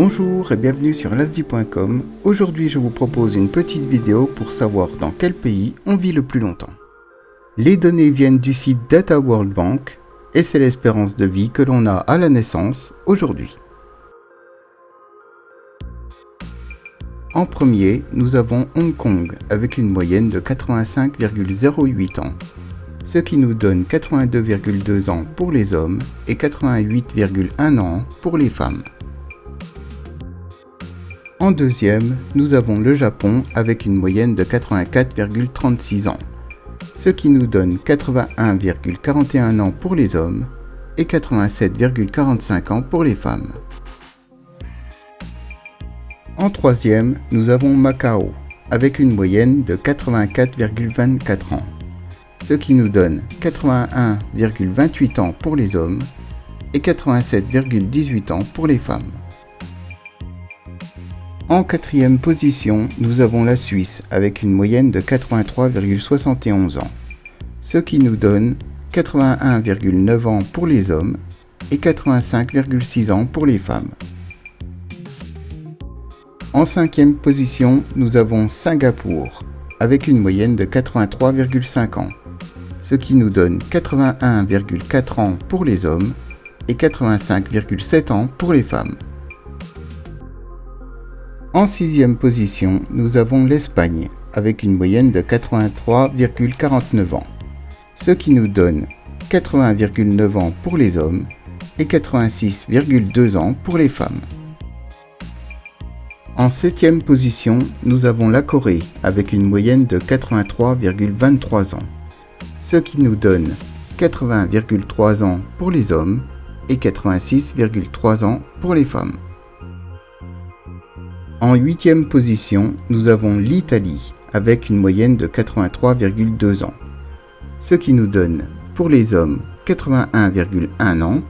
Bonjour et bienvenue sur lasdi.com. Aujourd'hui je vous propose une petite vidéo pour savoir dans quel pays on vit le plus longtemps. Les données viennent du site Data World Bank et c'est l'espérance de vie que l'on a à la naissance aujourd'hui. En premier, nous avons Hong Kong avec une moyenne de 85,08 ans, ce qui nous donne 82,2 ans pour les hommes et 88,1 ans pour les femmes. En deuxième, nous avons le Japon avec une moyenne de 84,36 ans, ce qui nous donne 81,41 ans pour les hommes et 87,45 ans pour les femmes. En troisième, nous avons Macao avec une moyenne de 84,24 ans, ce qui nous donne 81,28 ans pour les hommes et 87,18 ans pour les femmes. En quatrième position, nous avons la Suisse avec une moyenne de 83,71 ans, ce qui nous donne 81,9 ans pour les hommes et 85,6 ans pour les femmes. En cinquième position, nous avons Singapour avec une moyenne de 83,5 ans, ce qui nous donne 81,4 ans pour les hommes et 85,7 ans pour les femmes. En sixième position, nous avons l'Espagne avec une moyenne de 83,49 ans, ce qui nous donne 80,9 ans pour les hommes et 86,2 ans pour les femmes. En septième position, nous avons la Corée avec une moyenne de 83,23 ans, ce qui nous donne 80,3 ans pour les hommes et 86,3 ans pour les femmes. En huitième position, nous avons l'Italie avec une moyenne de 83,2 ans, ce qui nous donne pour les hommes 81,1 ans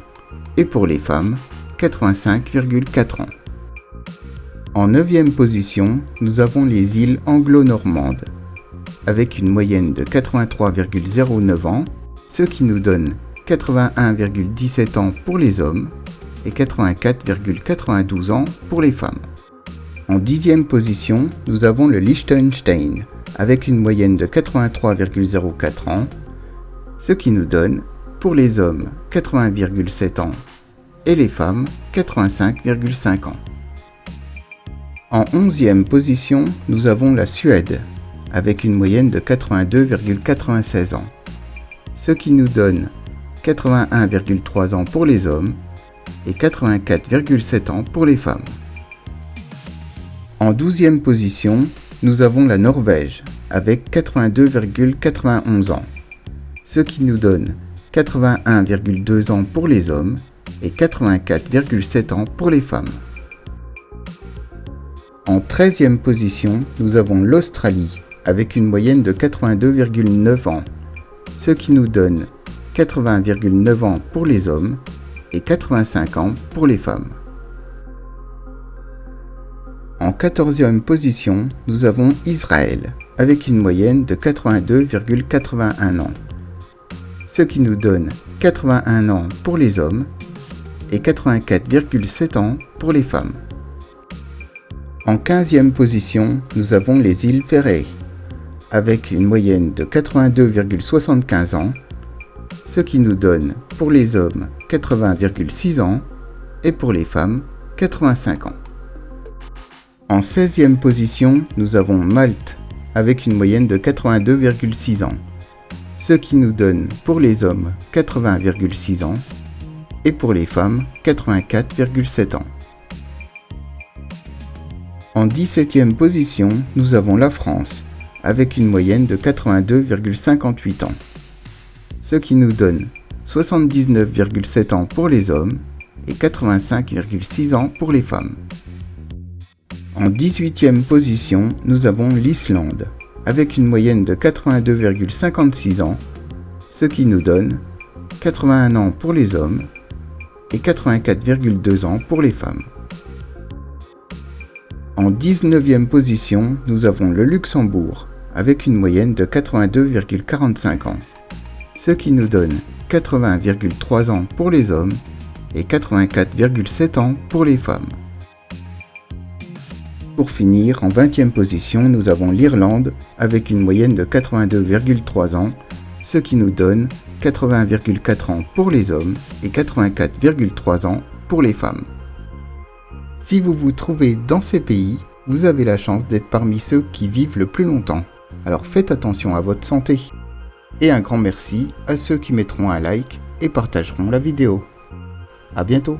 et pour les femmes 85,4 ans. En neuvième position, nous avons les îles anglo-normandes avec une moyenne de 83,09 ans, ce qui nous donne 81,17 ans pour les hommes et 84,92 ans pour les femmes. En dixième position, nous avons le Liechtenstein avec une moyenne de 83,04 ans, ce qui nous donne pour les hommes 80,7 ans et les femmes 85,5 ans. En onzième position, nous avons la Suède avec une moyenne de 82,96 ans, ce qui nous donne 81,3 ans pour les hommes et 84,7 ans pour les femmes. En 12e position, nous avons la Norvège avec 82,91 ans, ce qui nous donne 81,2 ans pour les hommes et 84,7 ans pour les femmes. En 13e position, nous avons l'Australie avec une moyenne de 82,9 ans, ce qui nous donne 80,9 ans pour les hommes et 85 ans pour les femmes. En 14e position, nous avons Israël, avec une moyenne de 82,81 ans, ce qui nous donne 81 ans pour les hommes et 84,7 ans pour les femmes. En 15e position, nous avons les îles Féroé, avec une moyenne de 82,75 ans, ce qui nous donne pour les hommes 80,6 ans et pour les femmes 85 ans. En 16e position, nous avons Malte, avec une moyenne de 82,6 ans, ce qui nous donne pour les hommes 80,6 ans et pour les femmes 84,7 ans. En 17e position, nous avons la France, avec une moyenne de 82,58 ans, ce qui nous donne 79,7 ans pour les hommes et 85,6 ans pour les femmes. En 18e position, nous avons l'Islande, avec une moyenne de 82,56 ans, ce qui nous donne 81 ans pour les hommes et 84,2 ans pour les femmes. En 19e position, nous avons le Luxembourg, avec une moyenne de 82,45 ans, ce qui nous donne 80,3 ans pour les hommes et 84,7 ans pour les femmes. Pour finir, en 20e position, nous avons l'Irlande avec une moyenne de 82,3 ans, ce qui nous donne 80,4 ans pour les hommes et 84,3 ans pour les femmes. Si vous vous trouvez dans ces pays, vous avez la chance d'être parmi ceux qui vivent le plus longtemps. Alors faites attention à votre santé. Et un grand merci à ceux qui mettront un like et partageront la vidéo. À bientôt.